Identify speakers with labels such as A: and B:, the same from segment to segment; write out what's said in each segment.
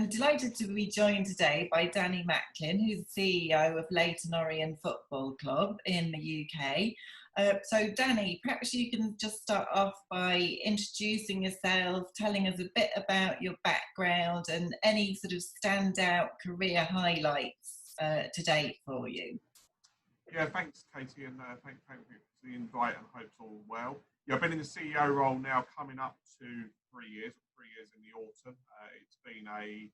A: delighted to be joined today by Danny Macklin, who's the CEO of Leyton Orient Football Club in the UK. So Danny, perhaps you can just start off by introducing yourself, telling us a bit about your background and any sort of standout career highlights to date for you.
B: Yeah, thanks, Katie, and thank you for the invite, and hope it's all well. Yeah, I've been in the CEO role now coming up to 3 years in the autumn. It's been a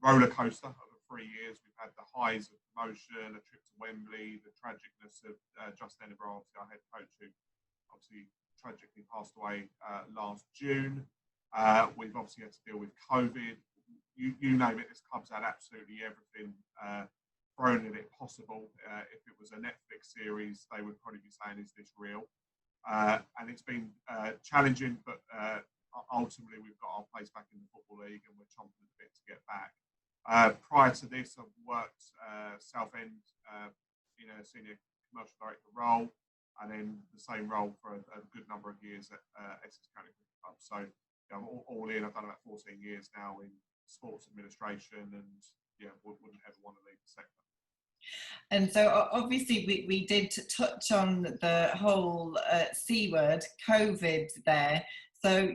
B: roller coaster over 3 years. We've had the highs of promotion, a trip to Wembley, the tragicness of Justin Edinburgh, our head coach, who obviously tragically passed away last June. We've obviously had to deal with COVID. You name it, this club's had absolutely everything thrown at it possible. If it was a Netflix series, they would probably be saying, "Is this real?" And it's been challenging, but ultimately we've got our place back in the Football League, and we're chomping at the bit to get back. Prior to this, I've worked Southend in a senior commercial director role, and then the same role for a good number of years at Essex County Cricket Club. So I'm all in. I've done about 14 years now in sports administration, and wouldn't ever want to leave the sector.
A: And so obviously we did touch on the whole C word, COVID there. So,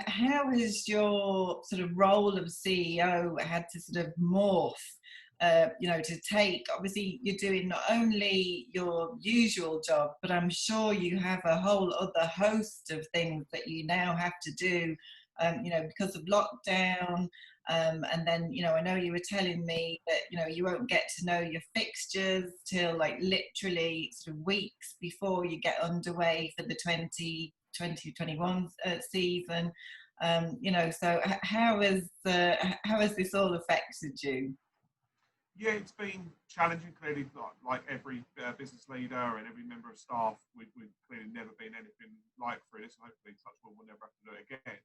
A: how has your sort of role of CEO had to sort of morph, to take, obviously you're doing not only your usual job, but I'm sure you have a whole other host of things that you now have to do, because of lockdown. And then, I know you were telling me that, you won't get to know your fixtures till like literally sort of weeks before you get underway for the 2021 season. So how has this all affected you?
B: Yeah, it's been challenging, clearly, like every business leader and every member of staff. We've clearly never been anything like through this, and hopefully touch wood, we'll never have to do it again.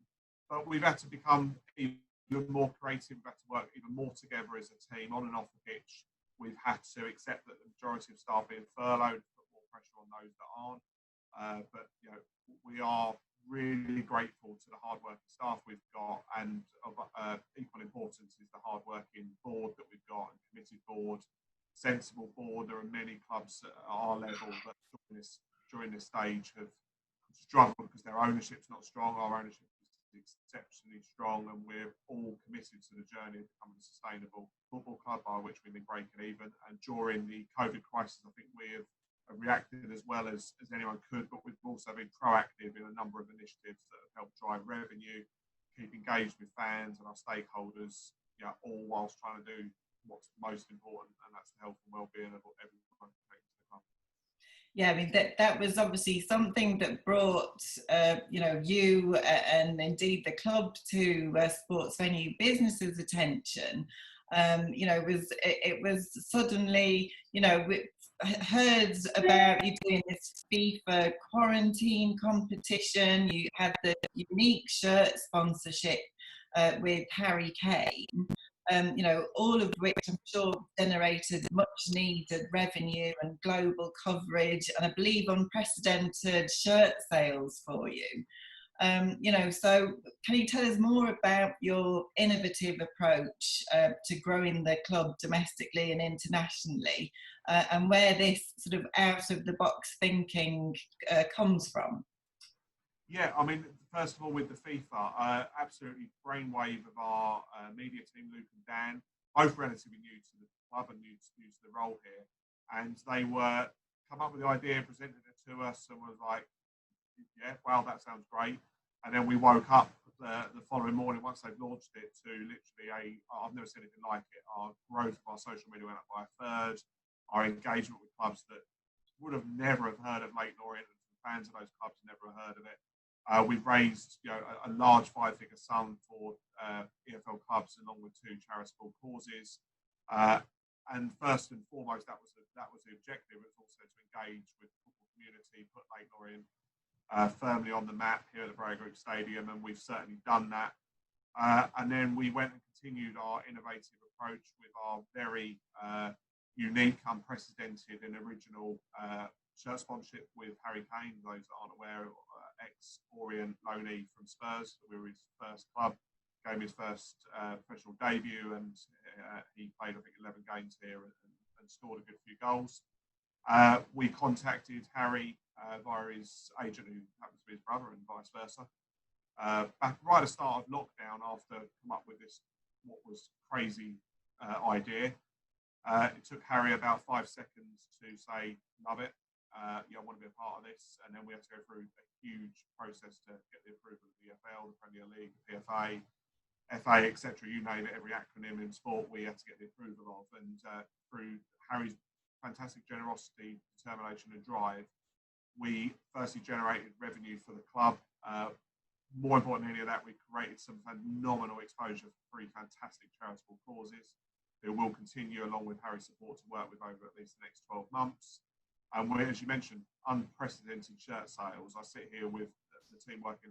B: But we've had to become even more creative. We've had to work even more together as a team on and off the pitch. We've had to accept that the majority of staff being furloughed, put more pressure on those that aren't. But we are really grateful to the hard-working staff we've got, and of equal importance is the hard-working board that we've got, and committed board, sensible board. There are many clubs at our level that during this stage have struggled because their ownership's not strong. Our ownership is exceptionally strong, and we're all committed to the journey of becoming a sustainable football club, by which we mean breaking even. And during the COVID crisis, I think we have reacted as well as anyone could, but we've also been proactive in a number of initiatives that have helped drive revenue, keep engaged with fans and our stakeholders, all whilst trying to do what's most important, and that's the health and well-being of everyone connected to the club.
A: Yeah, I mean, that was obviously something that brought you and indeed the club to sports venue businesses' attention. It was suddenly, we heard about you doing this FIFA quarantine competition. You had the unique shirt sponsorship with Harry Kane. All of which I'm sure generated much needed revenue and global coverage, and I believe unprecedented shirt sales for you. So can you tell us more about your innovative approach to growing the club domestically and internationally, and where this sort of out of the box thinking comes from?
B: Yeah, I mean, first of all, with the FIFA, absolutely brainwave of our media team, Luke and Dan, both relatively new to the club and new to the role here. And they come up with the idea, presented it to us, and was like, yeah, wow, that sounds great. And then we woke up the following morning, once they've launched it, to literally I've never seen anything like it. Our growth of our social media went up by a third. Our engagement with clubs that would have never have heard of Leyton Orient, and fans of those clubs never heard of it. We've raised a large five-figure sum for EFL clubs, along with 2 charitable causes. And first and foremost, that was the objective. It was also to engage with the football community, put Leyton Orient firmly on the map here at the Borough Group Stadium, and we've certainly done that. And then we went and continued our innovative approach with our very unique, unprecedented and original shirt sponsorship with Harry Kane. Those that aren't aware, ex-Orient loanee from Spurs. We were his first club. gave him his first professional debut, and he played, I think, 11 games here and scored a good few goals. We contacted Harry via his agent, who happens to be his brother, and vice versa. Back right at the start of lockdown, after come up with this, what was crazy idea. It took Harry about 5 seconds to say, love it, I want to be a part of this. And then we had to go through a huge process to get the approval of the EFL, the Premier League, the PFA, FA, etc. You name it, every acronym in sport we had to get the approval of. And through Harry's fantastic generosity, determination and drive, we firstly generated revenue for the club. More important than any of that, we created some phenomenal exposure for 3 fantastic charitable causes who will continue, along with Harry's support, to work with over at least the next 12 months. And we, as you mentioned, unprecedented shirt sales. I sit here with the team working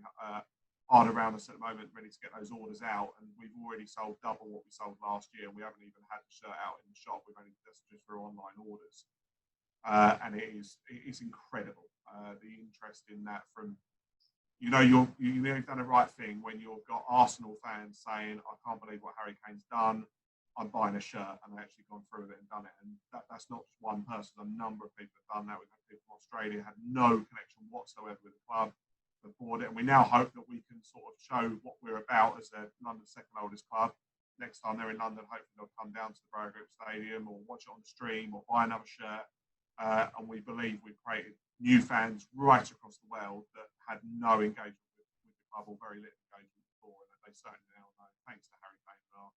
B: hard around us at the moment, ready to get those orders out. And we've already sold double what we sold last year. We haven't even had the shirt out in the shop. We've only just through online orders. And it's incredible, the interest in that from, you've done the right thing when you've got Arsenal fans saying, I can't believe what Harry Kane's done. I'm buying a shirt, and they actually gone through with it and done it. And that's not just one person. A number of people have done that. We've had people from Australia had no connection whatsoever with the club, have bought it. And we now hope that we can sort of show what we're about as London's second oldest club. Next time they're in London, hopefully they'll come down to the Borough Group Stadium or watch it on the stream or buy another shirt. And we believe we've created new fans right across the world that had no engagement with the club or very little engagement before. And they certainly now know, thanks to Harry Kane and our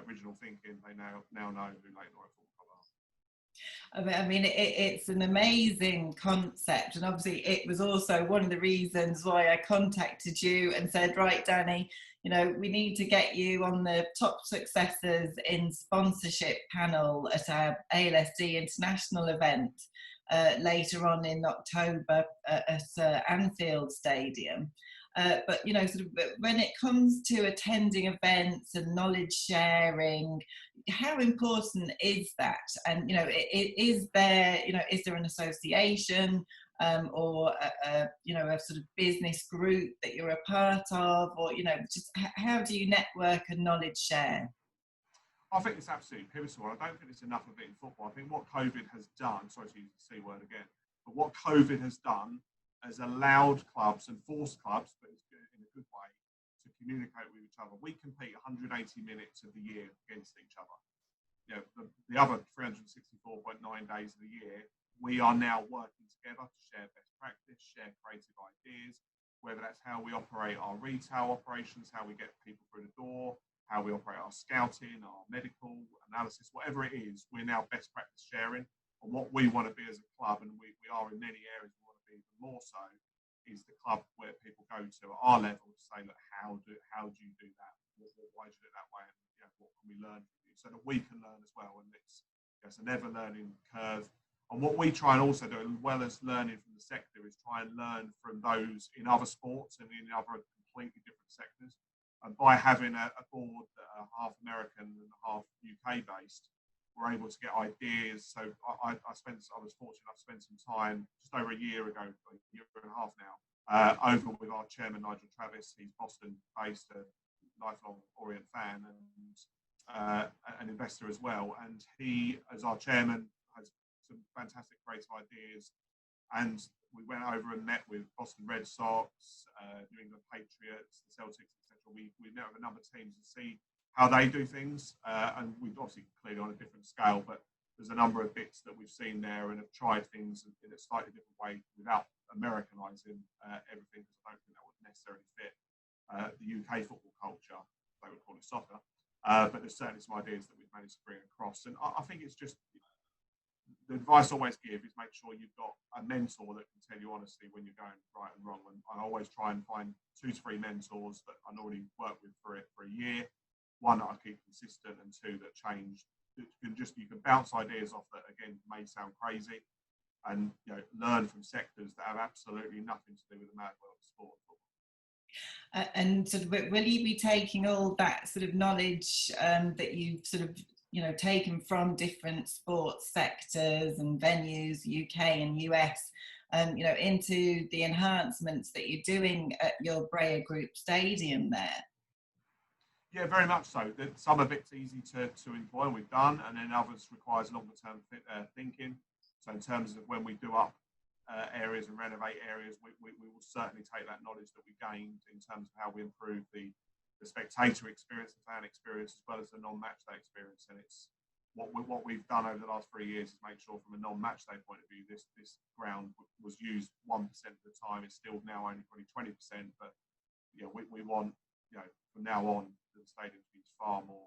B: original thinking, they now know who Leyton Orient Football Club are.
A: I mean, it's an amazing concept, and obviously it was also one of the reasons why I contacted you and said, right, Danny, we need to get you on the top successes in sponsorship panel at our ALSD international event later on in October at Anfield Stadium. But sort of when it comes to attending events and knowledge sharing, how important is that? And is there an association or a sort of business group that you're a part of, or just how do you network and knowledge share?
B: I think it's absolutely pivotal. I don't think it's enough of it in football. I think what COVID has done, sorry to use the C word again, but what COVID has done has allowed clubs and forced clubs, but it's in a good way, to communicate with each other. We compete 180 minutes of the year against each other. The other 364.9 days of the year, we are now working together to share best practice, share creative ideas, whether that's how we operate our retail operations, how we get people through the door, how we operate our scouting, our medical analysis, whatever it is, we're now best practice sharing. And what we want to be as a club, and we are in many areas, we want to be even more so, is the club where people go to at our level to say, look, how do you do that? Why do you do it that way? And what can we learn from you? So that we can learn as well. And it's an ever learning curve. And what we try and also do, as well as learning from the sector, is try and learn from those in other sports and in other completely different sectors. And by having a board that are half American and half UK based, we're able to get ideas. So I was fortunate enough to spend some time just over a year ago, a year and a half now, over with our chairman, Nigel Travis. He's Boston based, a lifelong Orient fan and an investor as well. And he, as our chairman, has some fantastic creative ideas. And we went over and met with Boston Red Sox, New England Patriots, the Celtics, etc. We met with a number of teams to see how they do things, and we've obviously clearly on a different scale, but there's a number of bits that we've seen there and have tried things in a slightly different way without Americanising everything, because I don't think that would necessarily fit the UK football culture. They would call it soccer, but there's certainly some ideas that we've managed to bring across. And I think it's just, the advice I always give is make sure you've got a mentor that can tell you honestly when you're going right and wrong. And I always try and find 2 to 3 mentors that I already worked with for a year. One that I keep consistent, and 2 that change. You can bounce ideas off that, again, may sound crazy, and learn from sectors that have absolutely nothing to do with the mad world of sport.
A: And sort of, will you be taking all that sort of knowledge that you've sort of taken from different sports sectors and venues, UK and US, into the enhancements that you're doing at your Borough Group Stadium there?
B: Yeah, very much so. Some of it's easy to employ, and we've done, and then others requires longer term thinking. So in terms of when we do up areas and renovate areas, we will certainly take that knowledge that we gained in terms of how we improve the spectator experience, the fan experience, as well as the non-match day experience. And it's what we've done over the last 3 years is make sure from a non-match day point of view, this ground was used 1% of the time. It's still now only probably 20%, but we want, from now on, the stadium to be far more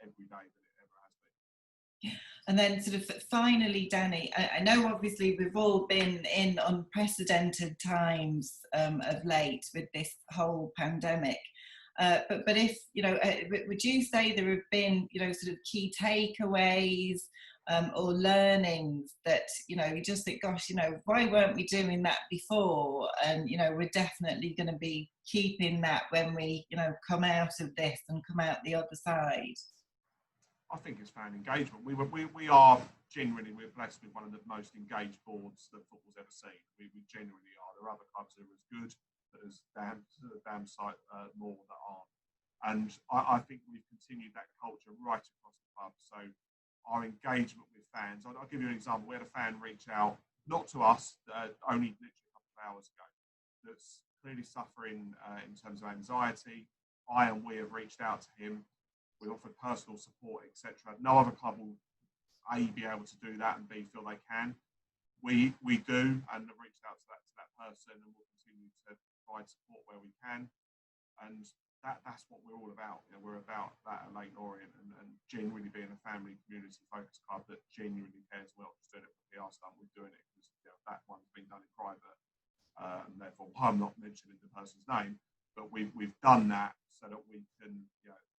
B: every day than it ever has been.
A: And then sort of finally, Danny, I know obviously we've all been in unprecedented times of late with this whole pandemic. But if, would you say there have been, sort of key takeaways or learnings that, you just think, gosh, why weren't we doing that before? And, we're definitely going to be keeping that when we, come out of this and come out the other side.
B: I think it's fan engagement. We are genuinely, we're blessed with one of the most engaged boards that football's ever seen. We genuinely are. There are other clubs that are as good, but there's damn sight more that aren't. And I think we've continued that culture right across the club. So our engagement with fans, I'll give you an example. We had a fan reach out, not to us, only literally a couple of hours ago, that's clearly suffering in terms of anxiety. We have reached out to him. We offered personal support, etc. No other club will A, be able to do that, and B, feel they can. We do, and have reached out to that person, and we'll continue to provide support where we can. And that's what we're all about. We're about that at Leyton Orient, and genuinely being a family, community-focused club that genuinely cares. We're not just doing it for PR stuff. We're doing it because that one's been done in private, and therefore I'm not mentioning the person's name. But we've done that so that we can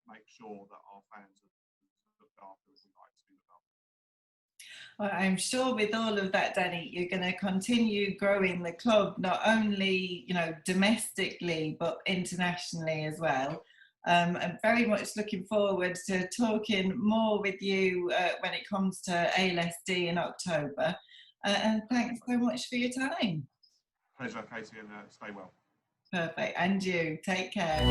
B: make sure that our fans are looked after as we like to be looked after.
A: Well, I'm sure with all of that, Danny, you're going to continue growing the club, not only, domestically, but internationally as well. I'm very much looking forward to talking more with you when it comes to ALSD in October. And thanks so much for your time.
B: Pleasure, Katie, and stay well.
A: Perfect. And you. Take care.